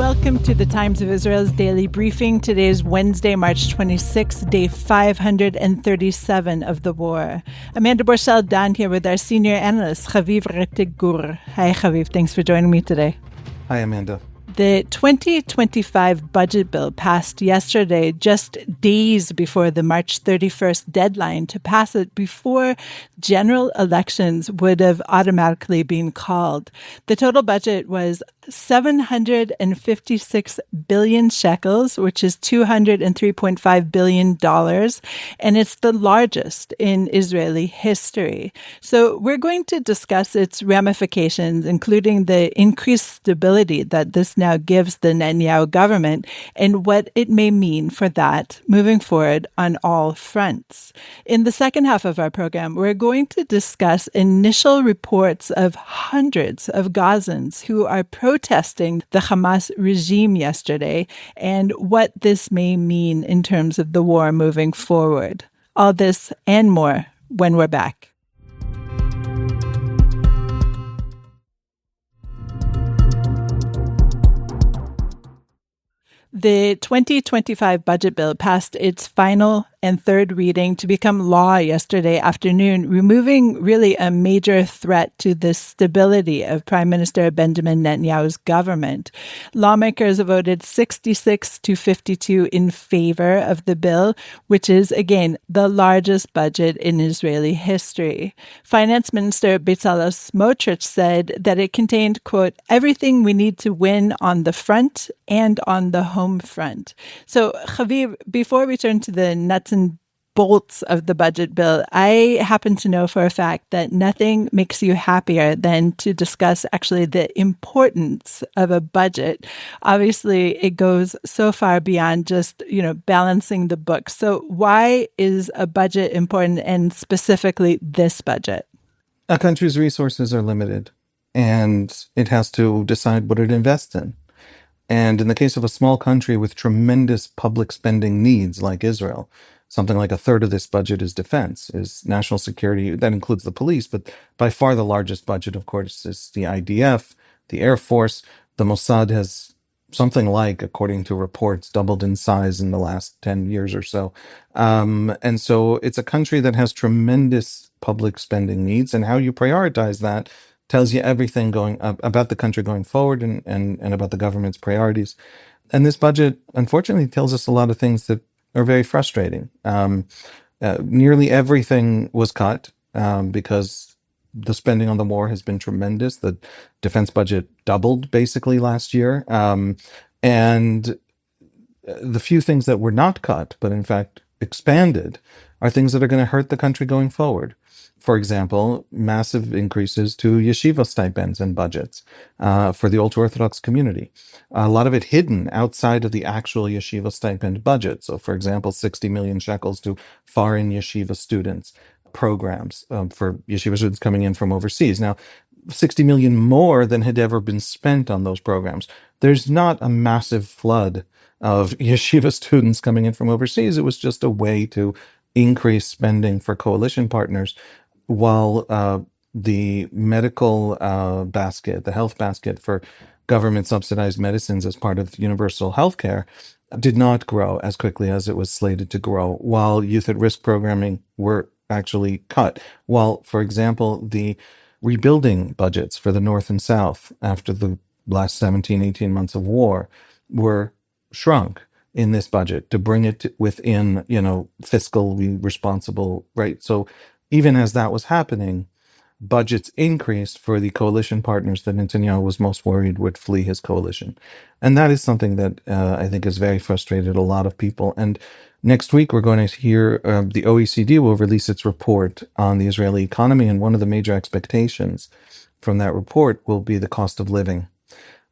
Welcome to the Times of Israel's daily briefing. Today is Wednesday, March 26, day 537 of the war. Amanda Borschel-Dan here with our senior analyst, Rettig Gur. Hi, Chaviv. Thanks for joining me today. Hi, Amanda. The 2025 budget bill passed yesterday, just days before the March 31st deadline to pass it before general elections would have automatically been called. The total budget was 756 billion shekels, which is $203.5 billion, and it's the largest in Israeli history. So we're going to discuss its ramifications, including the increased stability that this now gives the Netanyahu government and what it may mean for that moving forward on all fronts. In the second half of our program, we're going to discuss initial reports of hundreds of Gazans who are protesting the Hamas regime yesterday and what this may mean in terms of the war moving forward. All this and more when we're back. The 2025 budget bill passed its final and third reading to become law yesterday afternoon, removing really a major threat to the stability of Prime Minister Benjamin Netanyahu's government. Lawmakers voted 66 to 52 in favor of the bill, which is, again, the largest budget in Israeli history. Finance Minister Bezalel Smotrich said that it contained, quote, everything we need to win on the front and on the home front. So, Chaviv, before we turn to the nuts and bolts of the budget bill, I happen to know for a fact that nothing makes you happier than to discuss actually the importance of a budget. Obviously, it goes so far beyond just, balancing the books. So why is a budget important, and specifically this budget? A country's resources are limited, and it has to decide what it invests in. And in the case of a small country with tremendous public spending needs like Israel, something like a third of this budget is defense, is national security. That includes the police, but by far the largest budget, of course, is the IDF, the Air Force. The Mossad has something like, according to reports, doubled in size in the last 10 years or so. And so it's a country that has tremendous public spending needs, and how you prioritize that tells you everything going about the country going forward and about the government's priorities. And this budget, unfortunately, tells us a lot of things that are very frustrating. Nearly everything was cut because the spending on the war has been tremendous. The defense budget doubled basically last year. And the few things that were not cut, but in fact expanded, are things that are going to hurt the country going forward. For example, massive increases to yeshiva stipends and budgets for the ultra-Orthodox community. A lot of it hidden outside of the actual yeshiva stipend budget. So, for example, 60 million shekels to foreign yeshiva students, programs for yeshiva students coming in from overseas. Now, 60 million more than had ever been spent on those programs. There's not a massive flood of yeshiva students coming in from overseas. It was just a way to increase spending for coalition partners, while the medical basket, the health basket for government subsidized medicines as part of universal health care did not grow as quickly as it was slated to grow, while youth at risk programming were actually cut, while, for example, the rebuilding budgets for the North and South after the last 17, 18 months of war were shrunk in this budget to bring it within, fiscally responsible, right? So even as that was happening, budgets increased for the coalition partners that Netanyahu was most worried would flee his coalition. And that is something that I think has very frustrated a lot of people. And next week, we're going to hear the OECD will release its report on the Israeli economy. And one of the major expectations from that report will be the cost of living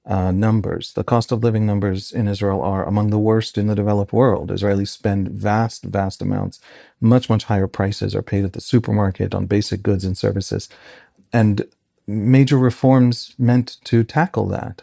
numbers. The cost of living numbers in Israel are among the worst in the developed world. Israelis spend vast amounts. Much higher prices are paid at the supermarket on basic goods and services. And major reforms meant to tackle that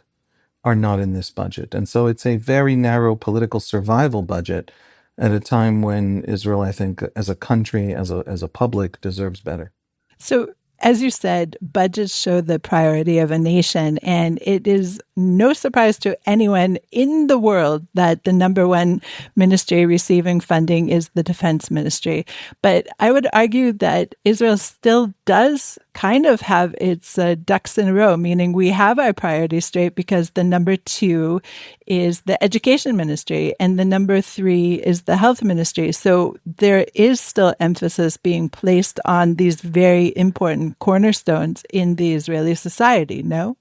are not in this budget. And so it's a very narrow political survival budget at a time when Israel, I think, as a country, as a public, deserves better. So, as you said, budgets show the priority of a nation, and it is no surprise to anyone in the world that the number one ministry receiving funding is the defense ministry. But I would argue that Israel still does kind of have its ducks in a row, meaning we have our priorities straight because the number two is the education ministry and the number three is the health ministry. So there is still emphasis being placed on these very important cornerstones in the Israeli society, no?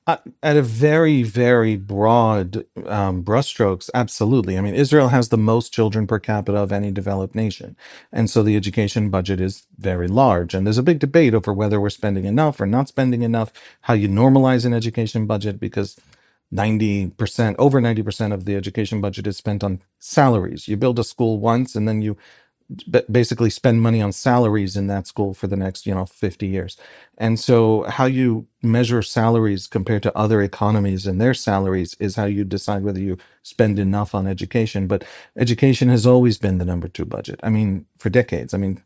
At a very, very broad brushstrokes, absolutely. I mean, Israel has the most children per capita of any developed nation. And so the education budget is very large. And there's a big debate over whether we're spending enough or not spending enough, how you normalize an education budget, because 90%, over 90% of the education budget is spent on salaries. You build a school once and then you basically spend money on salaries in that school for the next 50 years. And so how you measure salaries compared to other economies and their salaries is how you decide whether you spend enough on education. But education has always been the number two budget. I mean, for decades. I mean,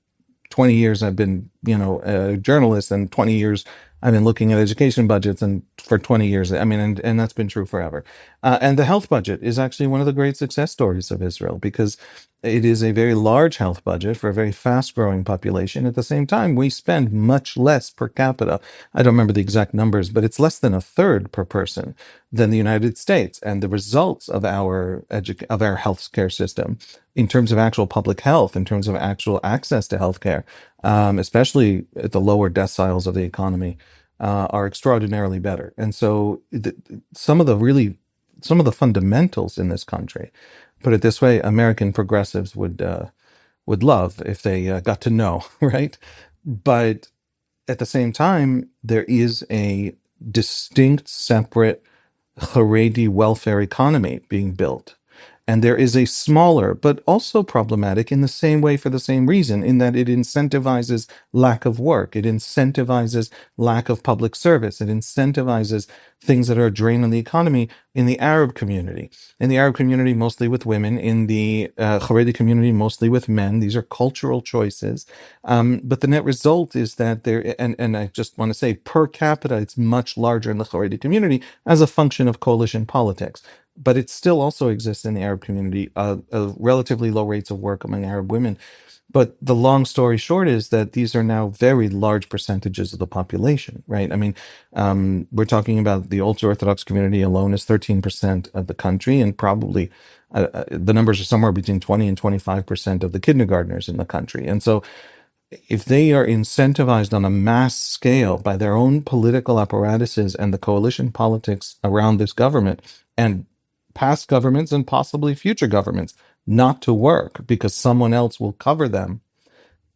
20 years I've been, a journalist, and 20 years I've been looking at education budgets, and for 20 years, I mean, and that's been true forever. And the health budget is actually one of the great success stories of Israel, because it is a very large health budget for a very fast growing population. At the same time, we spend much less per capita. I don't remember the exact numbers, but it's less than a third per person than the United States. And the results of our healthcare system, in terms of actual public health, in terms of actual access to healthcare, especially at the lower deciles of the economy, are extraordinarily better. And so some of the fundamentals in this country, put it this way, American progressives would love if they got to know, right? But at the same time, there is a distinct, separate Haredi welfare economy being built. And there is a smaller, but also problematic in the same way, for the same reason, in that it incentivizes lack of work. It incentivizes lack of public service. It incentivizes things that are a drain on the economy in the Arab community. In the Arab community, mostly with women. In the Haredi community, mostly with men. These are cultural choices. But the net result is that and I just want to say, per capita, it's much larger in the Haredi community as a function of coalition politics. But it still also exists in the Arab community, relatively low rates of work among Arab women. But the long story short is that these are now very large percentages of the population, right? I mean, we're talking about the ultra-Orthodox community alone is 13% of the country, and probably the numbers are somewhere between 20 and 25% of the kindergartners in the country. And so if they are incentivized on a mass scale by their own political apparatuses and the coalition politics around this government, and past governments and possibly future governments, not to work because someone else will cover them,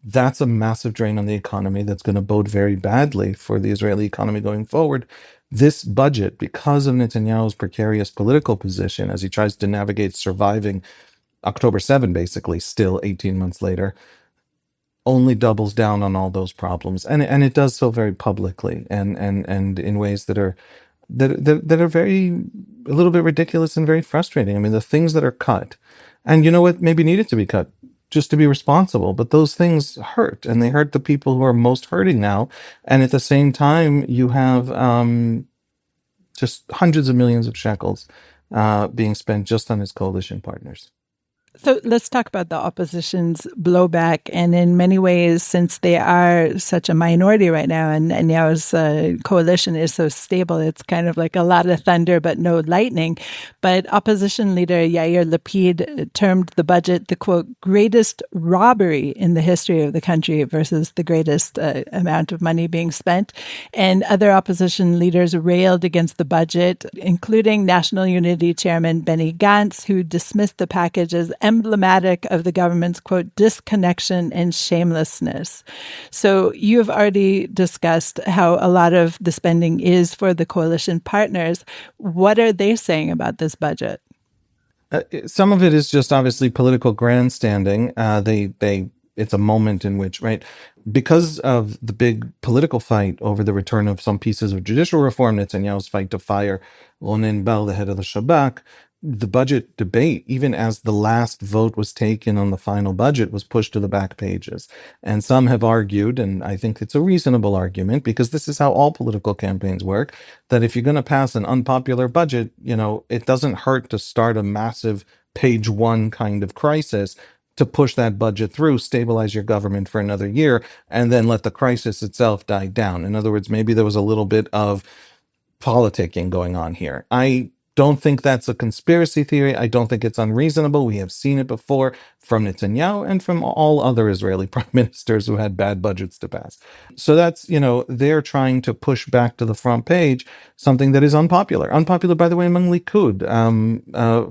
that's a massive drain on the economy that's going to bode very badly for the Israeli economy going forward. This budget, because of Netanyahu's precarious political position as he tries to navigate surviving October 7, basically, still 18 months later, only doubles down on all those problems. And it does so very publicly and in ways that are very, a little bit ridiculous and very frustrating. I mean, the things that are cut, and you know what, maybe needed to be cut just to be responsible, but those things hurt, and they hurt the people who are most hurting now. And at the same time, you have just hundreds of millions of shekels being spent just on his coalition partners. So let's talk about the opposition's blowback. And in many ways, since they are such a minority right now, and Netanyahu's coalition is so stable, it's kind of like a lot of thunder, but no lightning. But opposition leader Yair Lapid termed the budget the, quote, greatest robbery in the history of the country versus the greatest amount of money being spent. And other opposition leaders railed against the budget, including National Unity Chairman Benny Gantz, who dismissed the package as emblematic of the government's, quote, disconnection and shamelessness. So you have already discussed how a lot of the spending is for the coalition partners. What are they saying about this budget? Some of it is just obviously political grandstanding. It's a moment in which, right, because of the big political fight over the return of some pieces of judicial reform, Netanyahu's fight to fire Ronen Bar, the head of the Shabak, the budget debate, even as the last vote was taken on the final budget, was pushed to the back pages. And some have argued, and I think it's a reasonable argument, because this is how all political campaigns work, that if you're going to pass an unpopular budget, it doesn't hurt to start a massive page one kind of crisis to push that budget through, stabilize your government for another year, and then let the crisis itself die down. In other words, maybe there was a little bit of politicking going on here. I don't think that's a conspiracy theory. I don't think it's unreasonable. We have seen it before from Netanyahu and from all other Israeli prime ministers who had bad budgets to pass. So that's, they're trying to push back to the front page something that is unpopular. Unpopular, by the way, among Likud.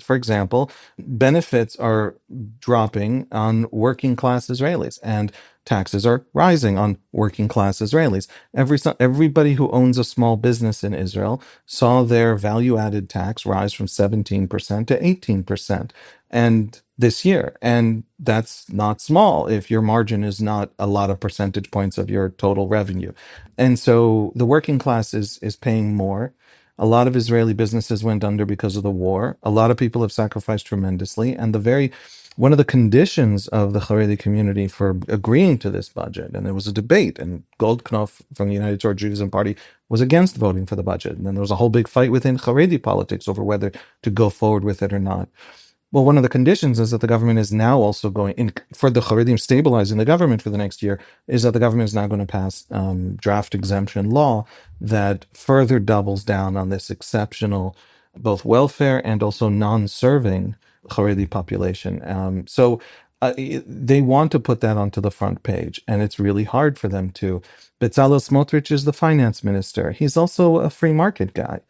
For example, benefits are dropping on working class Israelis, and taxes are rising on working class Israelis. Everybody who owns a small business in Israel saw their value-added tax rise from 17% to 18%. And this year, and that's not small if your margin is not a lot of percentage points of your total revenue. And so the working class is paying more. A lot of Israeli businesses went under because of the war. A lot of people have sacrificed tremendously. And one of the conditions of the Haredi community for agreeing to this budget, and there was a debate, and Goldknopf from the United Torah Judaism Party was against voting for the budget. And then there was a whole big fight within Haredi politics over whether to go forward with it or not. Well, one of the conditions is that the government is now also going in for the Haredim stabilizing the government for the next year, is that the government is now going to pass draft exemption law that further doubles down on this exceptional both welfare and also non-serving Haredi population. So they want to put that onto the front page, and it's really hard for them to. Bezalel Smotrich is the finance minister. He's also a free market guy.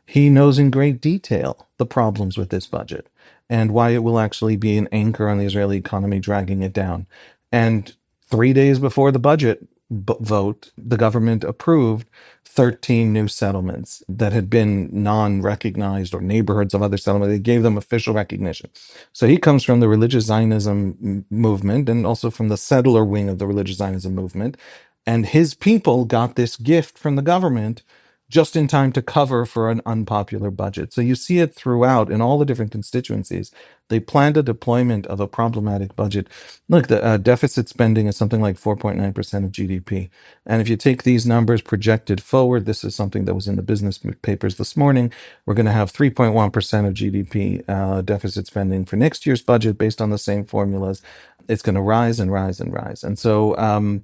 He knows in great detail the problems with this budget and why it will actually be an anchor on the Israeli economy, dragging it down. And 3 days before the budget vote, the government approved 13 new settlements that had been non-recognized or neighborhoods of other settlements. They gave them official recognition. So he comes from the religious Zionism movement and also from the settler wing of the religious Zionism movement. And his people got this gift from the government just in time to cover for an unpopular budget. So you see it throughout in all the different constituencies. They planned a deployment of a problematic budget. Look, the deficit spending is something like 4.9% of GDP. And if you take these numbers projected forward, this is something that was in the business papers this morning, we're going to have 3.1% of GDP deficit spending for next year's budget based on the same formulas. It's going to rise and rise and rise. And so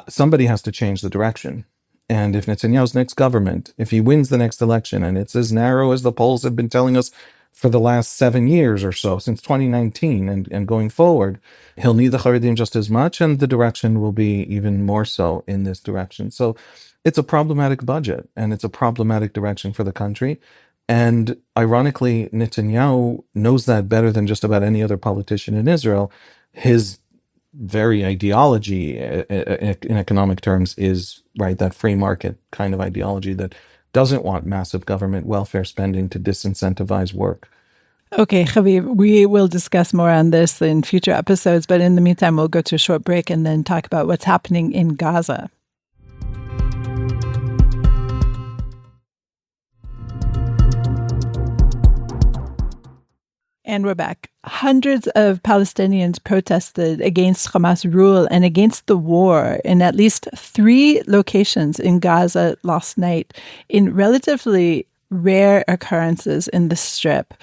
somebody has to change the direction. And if Netanyahu's next government, if he wins the next election, and it's as narrow as the polls have been telling us for the last 7 years or so, since 2019 and going forward, he'll need the Haredim just as much, and the direction will be even more so in this direction. So it's a problematic budget, and it's a problematic direction for the country. And ironically, Netanyahu knows that better than just about any other politician in Israel. His very ideology in economic terms is that free market kind of ideology that doesn't want massive government welfare spending to disincentivize work. Okay, Haviv, we will discuss more on this in future episodes, but in the meantime, we'll go to a short break and then talk about what's happening in Gaza. And we're back. Hundreds of Palestinians protested against Hamas rule and against the war in at least 3 locations in Gaza last night in relatively rare occurrences in the Strip.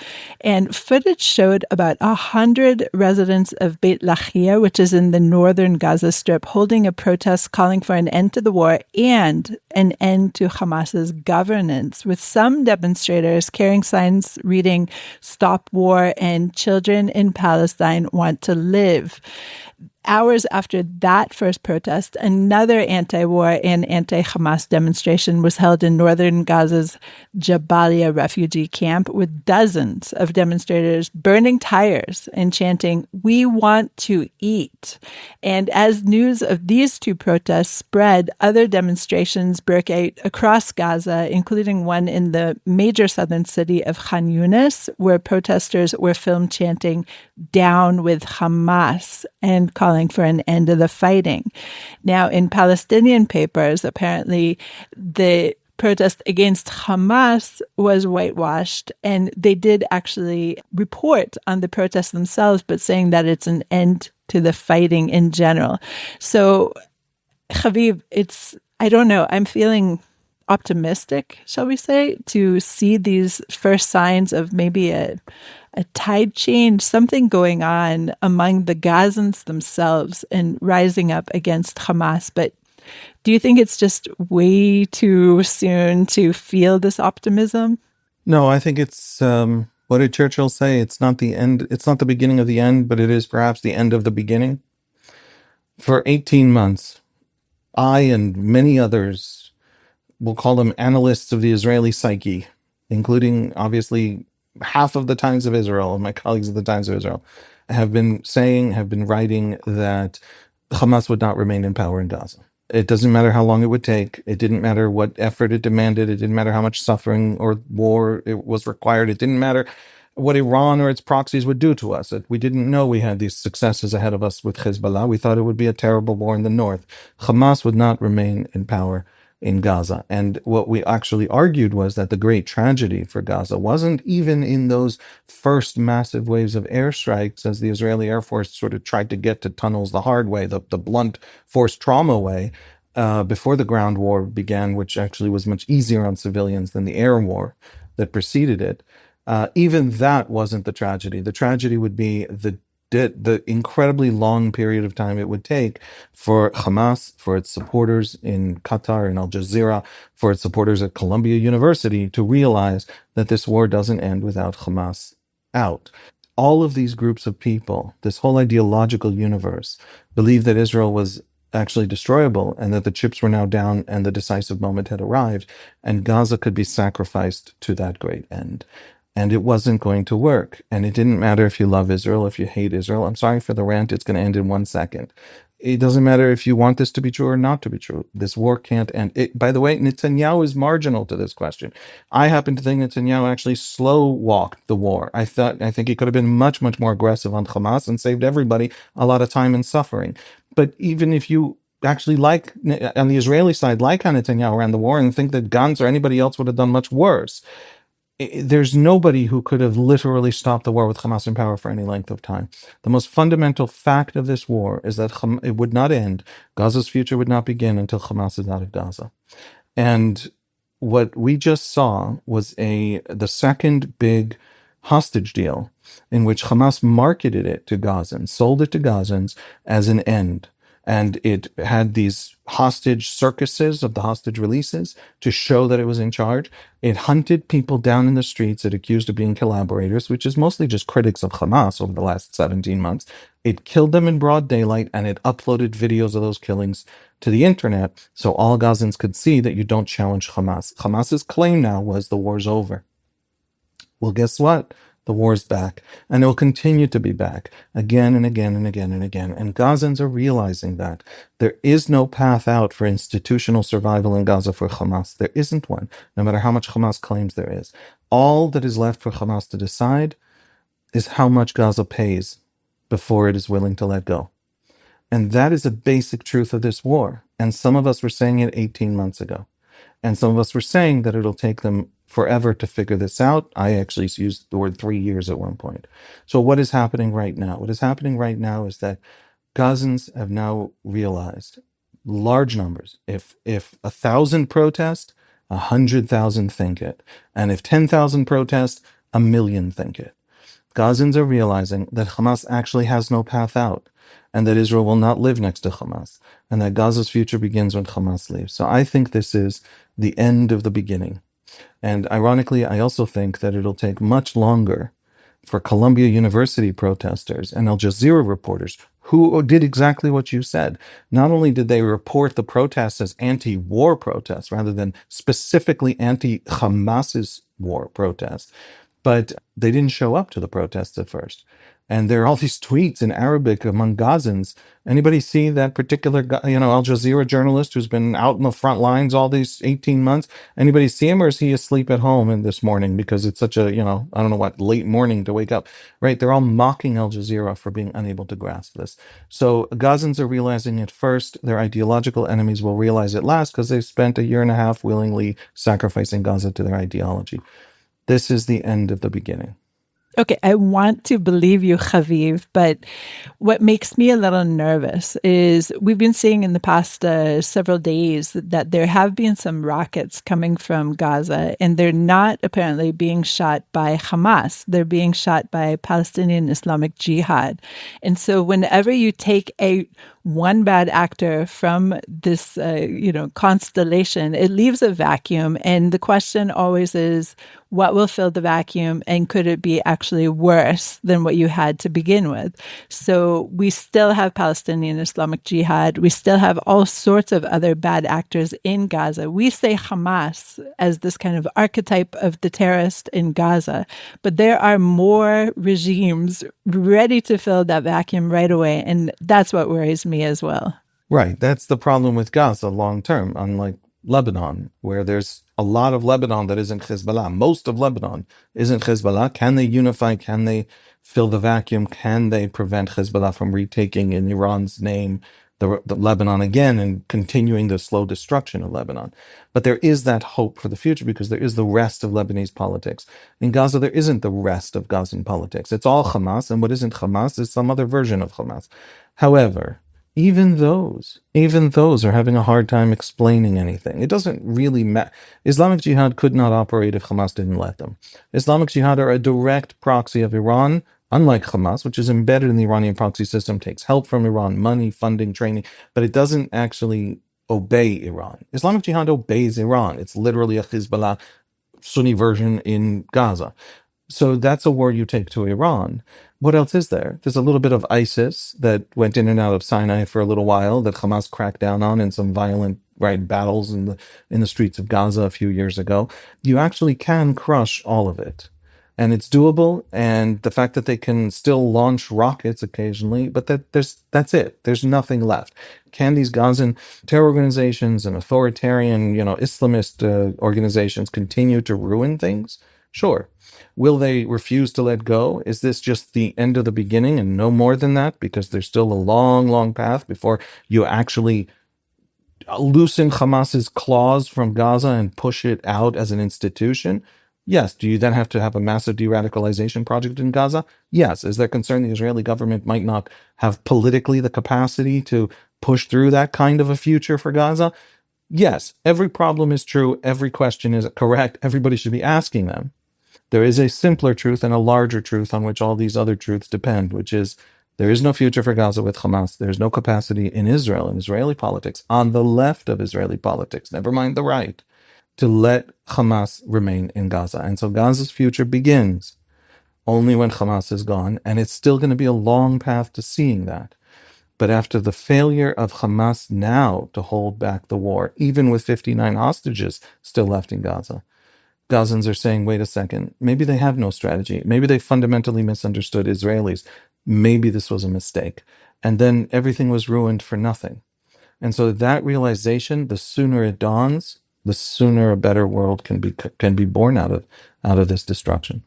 And footage showed about 100 residents of Beit Lahia, which is in the northern Gaza Strip, holding a protest calling for an end to the war and an end to Hamas's governance, with some demonstrators carrying signs reading "Stop War" and "Children in Palestine want to live." Hours after that first protest, another anti-war and anti-Hamas demonstration was held in northern Gaza's Jabalia refugee camp, with dozens of demonstrators burning tires and chanting, "We want to eat." And as news of these 2 protests spread, other demonstrations broke out across Gaza, including one in the major southern city of Khan Yunis, where protesters were filmed chanting, "Down with Hamas," and calling for an end to the fighting. Now, in Palestinian papers, apparently the protest against Hamas was whitewashed, and they did actually report on the protests themselves, but saying that it's an end to the fighting in general. So, Haviv, I don't know, I'm feeling optimistic, shall we say, to see these first signs of maybe a tide change, something going on among the Gazans themselves and rising up against Hamas. But do you think it's just way too soon to feel this optimism? No, I think it's, what did Churchill say? It's not the end. It's not the beginning of the end, but it is perhaps the end of the beginning. For 18 months, I and many others, we'll call them analysts of the Israeli psyche, including obviously half of the Times of Israel, my colleagues at the Times of Israel, have been writing that Hamas would not remain in power in Gaza. It doesn't matter how long it would take. It didn't matter what effort it demanded. It didn't matter how much suffering or war it was required. It didn't matter what Iran or its proxies would do to us. We didn't know we had these successes ahead of us with Hezbollah. We thought it would be a terrible war in the north. Hamas would not remain in power in Gaza. And what we actually argued was that the great tragedy for Gaza wasn't even in those first massive waves of airstrikes as the Israeli Air Force sort of tried to get to tunnels the hard way, the blunt force trauma way, before the ground war began, which actually was much easier on civilians than the air war that preceded it. Even that wasn't the tragedy. The tragedy would be the incredibly long period of time it would take for Hamas, for its supporters in Qatar and Al Jazeera, for its supporters at Columbia University to realize that this war doesn't end without Hamas out. All of these groups of people, this whole ideological universe, believed that Israel was actually destroyable and that the chips were now down and the decisive moment had arrived and Gaza could be sacrificed to that great end. And it wasn't going to work. And it didn't matter if you love Israel, if you hate Israel. I'm sorry for the rant. It's going to end in 1 second. It doesn't matter if you want this to be true or not to be true. This war can't end. By the way, Netanyahu is marginal to this question. I happen to think Netanyahu actually slow walked the war. I think he could have been much, much more aggressive on Hamas and saved everybody a lot of time and suffering. But even if you actually like, on the Israeli side, like how Netanyahu ran the war and think that Gantz or anybody else would have done much worse, there's nobody who could have literally stopped the war with Hamas in power for any length of time. The most fundamental fact of this war is that it would not end. Gaza's future would not begin until Hamas is out of Gaza. And what we just saw was the second big hostage deal in which Hamas marketed it to Gazans, sold it to Gazans as an end. And it had these hostage circuses of the hostage releases to show that it was in charge. It hunted people down in the streets it accused of being collaborators, which is mostly just critics of Hamas over the last 17 months. It killed them in broad daylight, and it uploaded videos of those killings to the internet so all Gazans could see that you don't challenge Hamas. Hamas's claim now was the war's over. Well, guess what? The war's back, and it will continue to be back again and again and again and again. And Gazans are realizing that there is no path out for institutional survival in Gaza for Hamas. There isn't one, no matter how much Hamas claims there is. All that is left for Hamas to decide is how much Gaza pays before it is willing to let go. And that is a basic truth of this war. And some of us were saying it 18 months ago. And some of us were saying that it'll take them forever to figure this out. I actually used the word 3 years at one point. So what is happening right now? What is happening right now is that Gazans have now realized large numbers. If 1,000 protest, 100,000 think it. And if 10,000 protest, 1,000,000 think it. Gazans are realizing that Hamas actually has no path out, and that Israel will not live next to Hamas, and that Gaza's future begins when Hamas leaves. So I think this is the end of the beginning. And ironically, I also think that it'll take much longer for Columbia University protesters and Al Jazeera reporters who did exactly what you said. Not only did they report the protests as anti-war protests rather than specifically anti-Hamas's war protests, but they didn't show up to the protests at first. And there are all these tweets in Arabic among Gazans. Anybody see that particular, Al Jazeera journalist who's been out in the front lines all these 18 months? Anybody see him, or is he asleep at home in this morning because it's such a, I don't know what, late morning to wake up, right? They're all mocking Al Jazeera for being unable to grasp this. So Gazans are realizing it first. Their ideological enemies will realize it last because they've spent a year and a half willingly sacrificing Gaza to their ideology. This is the end of the beginning. Okay, I want to believe you, Chaviv, but what makes me a little nervous is we've been seeing in the past several days that there have been some rockets coming from Gaza, and they're not apparently being shot by Hamas. They're being shot by Palestinian Islamic Jihad. And so whenever you take one bad actor from this, constellation, it leaves a vacuum. And the question always is, what will fill the vacuum? And could it be actually worse than what you had to begin with? So we still have Palestinian Islamic Jihad. We still have all sorts of other bad actors in Gaza. We say Hamas as this kind of archetype of the terrorist in Gaza, but there are more regimes ready to fill that vacuum right away. And that's what worries me as well. Right. That's the problem with Gaza long term, unlike Lebanon, where there's a lot of Lebanon that isn't Hezbollah. Most of Lebanon isn't Hezbollah. Can they unify? Can they fill the vacuum? Can they prevent Hezbollah from retaking in Iran's name the Lebanon again and continuing the slow destruction of Lebanon? But there is that hope for the future because there is the rest of Lebanese politics. In Gaza, there isn't the rest of Gazan politics. It's all Hamas, and what isn't Hamas is some other version of Hamas. However, even those are having a hard time explaining anything. It doesn't really matter. Islamic Jihad could not operate if Hamas didn't let them. Islamic Jihad are a direct proxy of Iran, unlike Hamas, which is embedded in the Iranian proxy system, takes help from Iran, money, funding, training, but it doesn't actually obey Iran. Islamic Jihad obeys Iran. It's literally a Hezbollah Sunni version in Gaza. So that's a war you take to Iran. What else is there? There's a little bit of ISIS that went in and out of Sinai for a little while that Hamas cracked down on in some violent battles in the streets of Gaza a few years ago. You actually can crush all of it. And it's doable, and the fact that they can still launch rockets occasionally, but that's it. There's nothing left. Can these Gazan terror organizations and authoritarian, Islamist organizations continue to ruin things? Sure. Will they refuse to let go? Is this just the end of the beginning and no more than that? Because there's still a long, long path before you actually loosen Hamas's claws from Gaza and push it out as an institution? Yes. Do you then have to have a massive de-radicalization project in Gaza? Yes. Is there concern the Israeli government might not have politically the capacity to push through that kind of a future for Gaza? Yes. Every problem is true. Every question is correct. Everybody should be asking them. There is a simpler truth and a larger truth on which all these other truths depend, which is there is no future for Gaza with Hamas. There's no capacity in Israel and Israeli politics, on the left of Israeli politics, never mind the right, to let Hamas remain in Gaza. And so Gaza's future begins only when Hamas is gone, and it's still going to be a long path to seeing that. But after the failure of Hamas now to hold back the war, even with 59 hostages still left in Gaza, Gazans are saying, wait a second, maybe they have no strategy. Maybe they fundamentally misunderstood Israelis. Maybe this was a mistake. And then everything was ruined for nothing. And so that realization, the sooner it dawns, the sooner a better world can be born out of this destruction.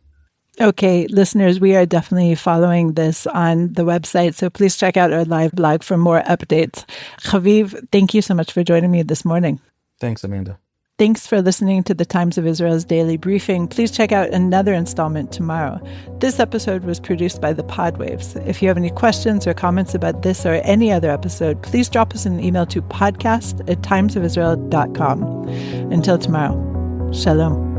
Okay, listeners, we are definitely following this on the website, so please check out our live blog for more updates. Chaviv, thank you so much for joining me this morning. Thanks, Amanda. Thanks for listening to the Times of Israel's Daily Briefing. Please check out another installment tomorrow. This episode was produced by the Podwaves. If you have any questions or comments about this or any other episode, please drop us an email to podcast@timesofisrael.com. Until tomorrow, shalom.